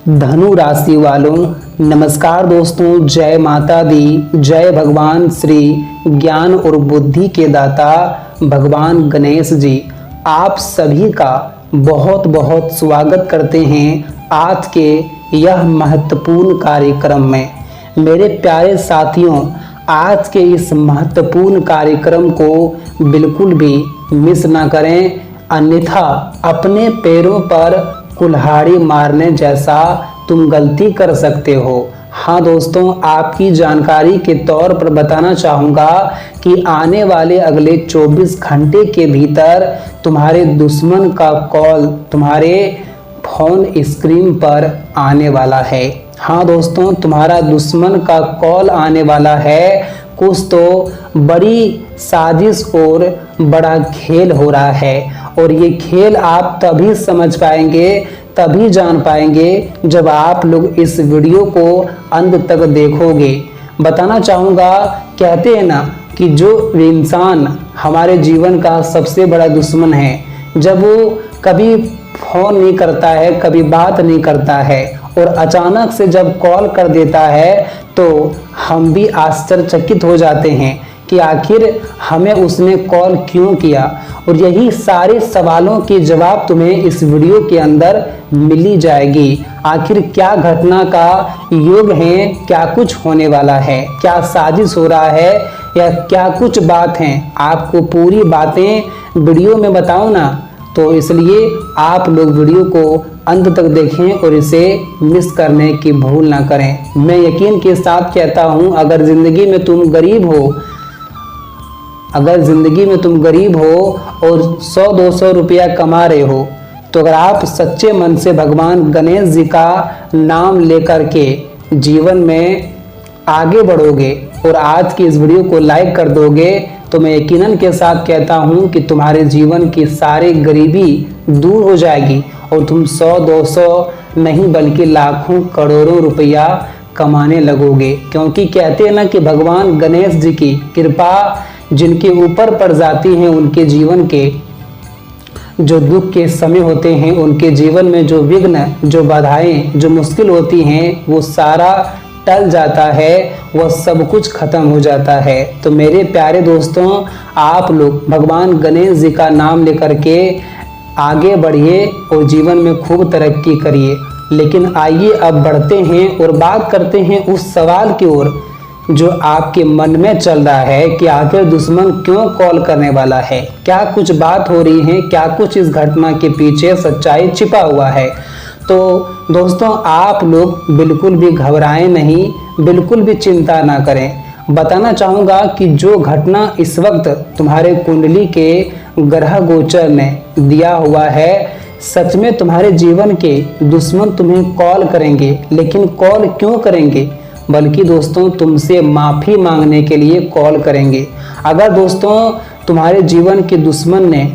धनु राशि वालों, नमस्कार दोस्तों। जय माता दी, जय भगवान श्री ज्ञान और बुद्धि के दाता भगवान गणेश जी आप सभी का बहुत बहुत स्वागत करते हैं आज के यह महत्वपूर्ण कार्यक्रम में। मेरे प्यारे साथियों, आज के इस महत्वपूर्ण कार्यक्रम को बिल्कुल भी मिस ना करें, अन्यथा अपने पैरों पर कुल्हाड़ी मारने जैसा तुम गलती कर सकते हो। हाँ दोस्तों, आपकी जानकारी के तौर पर बताना चाहूँगा कि आने वाले अगले 24 घंटे के भीतर तुम्हारे दुश्मन का कॉल तुम्हारे फोन स्क्रीन पर आने वाला है। हाँ दोस्तों, तुम्हारा दुश्मन का कॉल आने वाला है। कुछ तो बड़ी साजिश और बड़ा खेल हो रहा है, और ये खेल आप तभी समझ पाएंगे, तभी जान पाएंगे जब आप लोग इस वीडियो को अंत तक देखोगे। बताना चाहूँगा, कहते हैं ना कि जो इंसान हमारे जीवन का सबसे बड़ा दुश्मन है, जब वो कभी फोन नहीं करता है, कभी बात नहीं करता है और अचानक से जब कॉल कर देता है तो हम भी आश्चर्यचकित हो जाते हैं कि आखिर हमें उसने कॉल क्यों किया। और यही सारे सवालों के जवाब तुम्हें इस वीडियो के अंदर मिली जाएगी। आखिर क्या घटना का योग है, क्या कुछ होने वाला है, क्या साजिश हो रहा है या क्या कुछ बात है, आपको पूरी बातें वीडियो में बताऊं ना, तो इसलिए आप लोग वीडियो को अंत तक देखें और इसे मिस करने की भूल ना करें। मैं यकीन के साथ कहता हूं, अगर ज़िंदगी में तुम गरीब हो और 100-200 रुपया कमा रहे हो, तो अगर आप सच्चे मन से भगवान गणेश जी का नाम लेकर के जीवन में आगे बढ़ोगे और आज की इस वीडियो को लाइक कर दोगे, तो मैं यकीनन के साथ कहता हूं कि तुम्हारे जीवन की सारी गरीबी दूर हो जाएगी और तुम 100-200 नहीं बल्कि लाखों करोड़ों रुपया कमाने लगोगे। क्योंकि कहते हैं ना कि भगवान गणेश जी की कृपा जिनके ऊपर पड़ जाती है, उनके जीवन के जो दुख के समय होते हैं, उनके जीवन में जो विघ्न, जो बाधाएं, जो मुश्किल होती हैं, वो सारा टल जाता है, वह सब कुछ खत्म हो जाता है। तो मेरे प्यारे दोस्तों, आप लोग भगवान गणेश जी का नाम लेकर के आगे बढ़िए और जीवन में खूब तरक्की करिए। लेकिन आइए अब बढ़ते हैं और बात करते हैं उस सवाल की ओर जो आपके मन में चल रहा है कि आखिर दुश्मन क्यों कॉल करने वाला है, क्या कुछ बात हो रही है, क्या कुछ इस घटना के पीछे सच्चाई छिपा हुआ है। तो दोस्तों, आप लोग बिल्कुल भी घबराएं नहीं, बिल्कुल भी चिंता ना करें। बताना चाहूँगा कि जो घटना इस वक्त तुम्हारे कुंडली के ग्रह गोचर ने दिया हुआ है, सच में तुम्हारे जीवन के दुश्मन तुम्हें कॉल करेंगे। लेकिन कॉल क्यों करेंगे? बल्कि दोस्तों, तुमसे माफ़ी मांगने के लिए कॉल करेंगे। अगर दोस्तों तुम्हारे जीवन के दुश्मन ने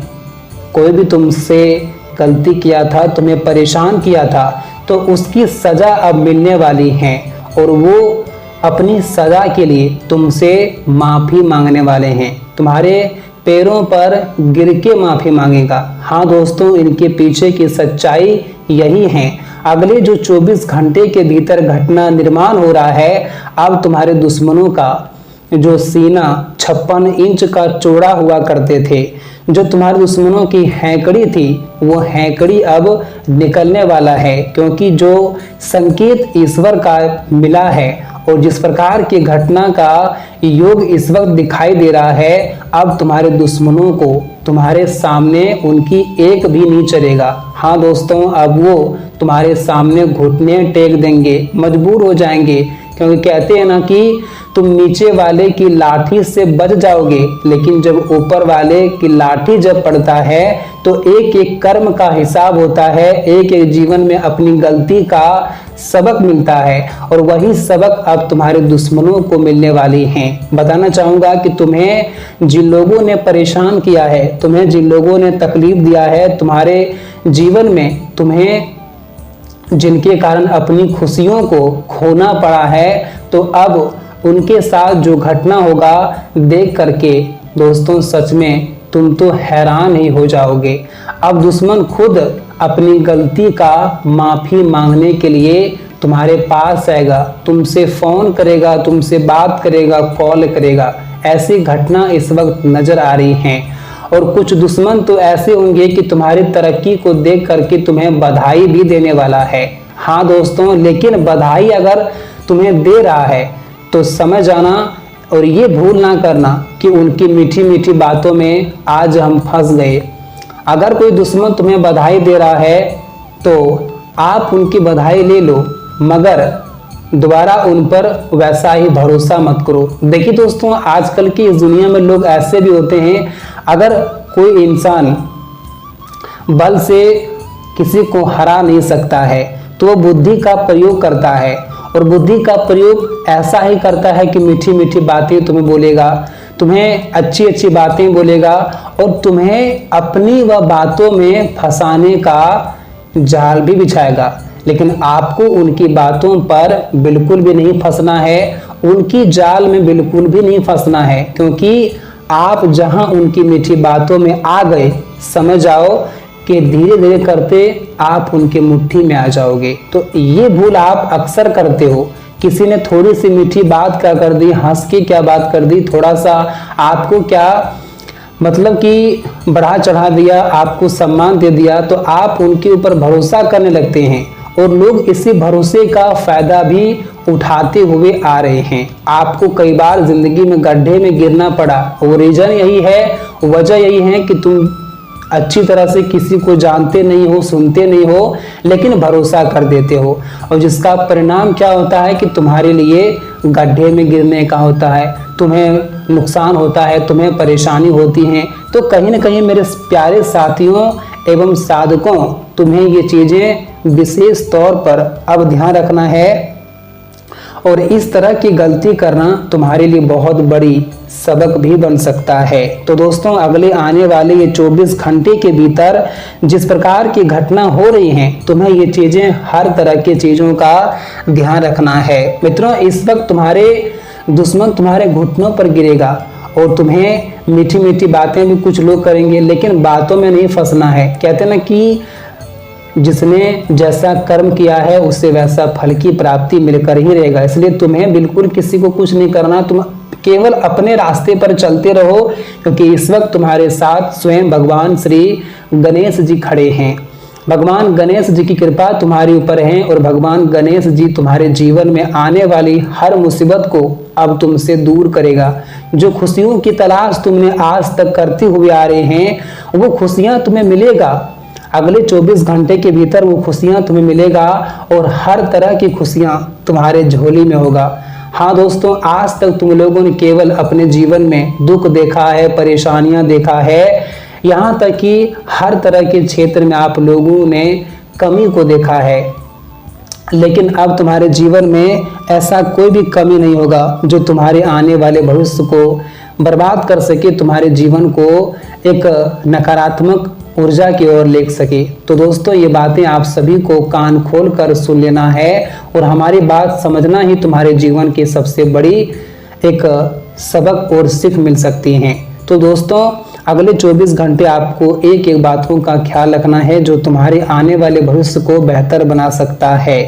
कोई भी तुमसे गलती किया था, तुम्हें परेशान किया था, तो उसकी सज़ा अब मिलने वाली है और वो अपनी सज़ा के लिए तुमसे माफ़ी मांगने वाले हैं। तुम्हारे पैरों पर गिर के माफ़ी मांगेगा। हाँ दोस्तों, इनके पीछे की सच्चाई यही है। अगले जो 24 घंटे के भीतर घटना निर्माण हो रहा है, अब तुम्हारे दुश्मनों का जो सीना 56 इंच का चौड़ा हुआ करते थे, जो तुम्हारे दुश्मनों की हैकड़ी थी, वो हैकड़ी अब निकलने वाला है। क्योंकि जो संकेत ईश्वर का मिला है और जिस प्रकार की घटना का योग इस वक्त दिखाई दे रहा है, अब तुम्हारे दुश्मनों को तुम्हारे सामने उनकी एक भी नहीं चलेगा। हाँ दोस्तों, अब वो तुम्हारे सामने घुटने टेक देंगे, मजबूर हो जाएंगे। क्योंकि कहते हैं ना कि तुम नीचे वाले की लाठी से बच जाओगे, लेकिन जब ऊपर वाले की लाठी जब पड़ता है तो एक एक कर्म का हिसाब होता है, एक एक जीवन में अपनी गलती का सबक मिलता है, और वही सबक अब तुम्हारे दुश्मनों को मिलने वाली हैं। बताना चाहूँगा कि तुम्हें जिन लोगों ने परेशान किया है, तुम्हें जिन लोगों ने तकलीफ दिया है, तुम्हारे जीवन में तुम्हें जिनके कारण अपनी खुशियों को खोना पड़ा है, तो अब उनके साथ जो घटना होगा देख करके दोस्तों, सच में तुम तो हैरान ही हो जाओगे। अब दुश्मन खुद अपनी गलती का माफ़ी मांगने के लिए तुम्हारे पास आएगा, तुमसे फ़ोन करेगा, तुमसे बात करेगा, कॉल करेगा। ऐसी घटना इस वक्त नज़र आ रही हैं। और कुछ दुश्मन तो ऐसे होंगे कि तुम्हारी तरक्की को देख करके तुम्हें बधाई भी देने वाला है। हाँ दोस्तों, लेकिन बधाई अगर तुम्हें दे रहा है तो समझ जाना और ये भूल ना करना कि उनकी मीठी मीठी बातों में आज हम फंस गए। अगर कोई दुश्मन तुम्हें बधाई दे रहा है तो आप उनकी बधाई ले लो, मगर दोबारा उन पर वैसा ही भरोसा मत करो। देखिए दोस्तों, आजकल की इस दुनिया में लोग ऐसे भी होते हैं, अगर कोई इंसान बल से किसी को हरा नहीं सकता है तो वो बुद्धि का प्रयोग करता है, और बुद्धि का प्रयोग ऐसा ही करता है कि मीठी मीठी बातें तुम्हें बोलेगा, तुम्हें अच्छी अच्छी बातें बोलेगा और तुम्हें अपनी व बातों में फंसाने का जाल भी बिछाएगा। लेकिन आपको उनकी बातों पर बिल्कुल भी नहीं फंसना है, उनकी जाल में बिल्कुल भी नहीं फंसना है, क्योंकि आप जहां उनकी मीठी बातों में आ गए, समझ जाओ कि धीरे धीरे करते आप उनके मुट्ठी में आ जाओगे। तो ये भूल आप अक्सर करते हो। किसी ने थोड़ी सी मीठी बात क्या कर दी, हंस के क्या बात कर दी, थोड़ा सा आपको क्या मतलब कि बढ़ा चढ़ा दिया, आपको सम्मान दे दिया, तो आप उनके ऊपर भरोसा करने लगते हैं और लोग इसी भरोसे का फायदा भी उठाते हुए आ रहे हैं। आपको कई बार जिंदगी में गड्ढे में गिरना पड़ा, वो रीजन यही है, वजह यही है कि तुम अच्छी तरह से किसी को जानते नहीं हो, सुनते नहीं हो, लेकिन भरोसा कर देते हो, और जिसका परिणाम क्या होता है कि तुम्हारे लिए गड्ढे में गिरने का होता है, तुम्हें नुकसान होता है, तुम्हें परेशानी होती है। तो कहीं ना कहीं मेरे प्यारे साथियों एवं साधकों, तुम्हें ये चीज़ें विशेष तौर पर अब ध्यान रखना है, और इस तरह की गलती करना तुम्हारे लिए बहुत बड़ी सबक भी बन सकता है। तो दोस्तों, अगले आने वाले ये 24 घंटे के भीतर जिस प्रकार की घटना हो रही हैं, तुम्हें ये चीज़ें, हर तरह की चीज़ों का ध्यान रखना है। मित्रों, इस वक्त तुम्हारे दुश्मन तुम्हारे घुटनों पर गिरेगा और तुम्हें मीठी मीठी बातें भी कुछ लोग करेंगे, लेकिन बातों में नहीं फंसना है। कहते हैं ना कि जिसने जैसा कर्म किया है उससे वैसा फल की प्राप्ति मिलकर ही रहेगा। इसलिए तुम्हें बिल्कुल किसी को कुछ नहीं करना, तुम केवल अपने रास्ते पर चलते रहो, क्योंकि इस वक्त तुम्हारे साथ स्वयं भगवान श्री गणेश जी खड़े हैं। भगवान गणेश जी की कृपा तुम्हारे ऊपर है और भगवान गणेश जी तुम्हारे जीवन में आने वाली हर मुसीबत को अब तुमसे दूर करेगा। जो खुशियों की तलाश तुमने आज तक करते हुए आ रहे हैं, वो खुशियां तुम्हें मिलेगा। अगले 24 घंटे के भीतर वो खुशियां तुम्हें मिलेगा और हर तरह की खुशियां तुम्हारे झोली में होगा। हाँ दोस्तों, आज तक तुम लोगों ने केवल अपने जीवन में दुख देखा है, परेशानियां देखा है, यहाँ तक कि हर तरह के क्षेत्र में आप लोगों ने कमी को देखा है, लेकिन अब तुम्हारे जीवन में ऐसा कोई भी कमी नहीं होगा जो तुम्हारे आने वाले भविष्य को बर्बाद कर सके, तुम्हारे जीवन को एक नकारात्मक ऊर्जा की ओर ले सके। तो दोस्तों, ये बातें आप सभी को कान खोल कर सुन लेना है और हमारी बात समझना ही तुम्हारे जीवन की सबसे बड़ी एक सबक और सीख मिल सकती हैं। तो दोस्तों, अगले 24 घंटे आपको एक एक बातों का ख्याल रखना है जो तुम्हारे आने वाले भविष्य को बेहतर बना सकता है।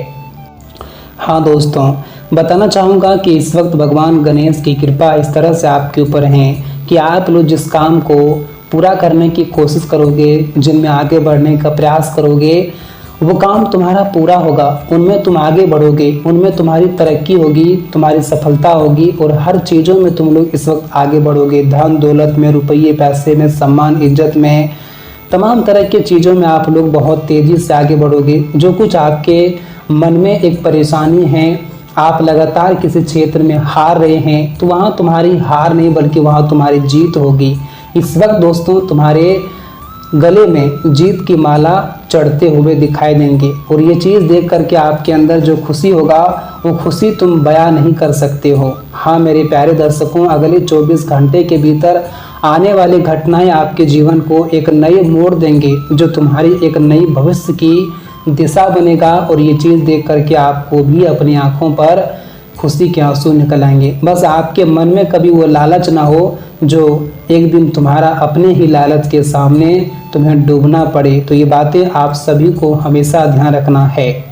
हाँ दोस्तों, बताना चाहूँगा कि इस वक्त भगवान गणेश की कृपा इस तरह से आपके ऊपर है कि आप लोग जिस काम को पूरा करने की कोशिश करोगे, जिनमें आगे बढ़ने का प्रयास करोगे, वो काम तुम्हारा पूरा होगा, उनमें तुम आगे बढ़ोगे, उनमें तुम्हारी तरक्की होगी, तुम्हारी सफलता होगी और हर चीज़ों में तुम लोग इस वक्त आगे बढ़ोगे। धन दौलत में, रुपये पैसे में, सम्मान इज्जत में, तमाम तरह की चीज़ों में आप लोग बहुत तेज़ी से आगे बढ़ोगे। जो कुछ आपके मन में एक परेशानी है, आप लगातार किसी क्षेत्र में हार रहे हैं, तो वहाँ तुम्हारी हार नहीं बल्कि वहाँ तुम्हारी जीत होगी। इस वक्त दोस्तों, तुम्हारे गले में जीत की माला चढ़ते हुए दिखाई देंगे और ये चीज़ देख करके आपके अंदर जो खुशी होगा, वो खुशी तुम बयां नहीं कर सकते हो। हाँ मेरे प्यारे दर्शकों, अगले 24 घंटे के भीतर आने वाली घटनाएं आपके जीवन को एक नए मोड़ देंगे, जो तुम्हारी एक नई भविष्य की दिशा बनेगा। और ये चीज़ देख करके आपको भी अपनी आंखों पर खुशी के आंसू निकल आएंगे। बस आपके मन में कभी वो लालच ना हो जो एक दिन तुम्हारा अपने ही लालच के सामने तुम्हें डूबना पड़े। तो ये बातें आप सभी को हमेशा ध्यान रखना है।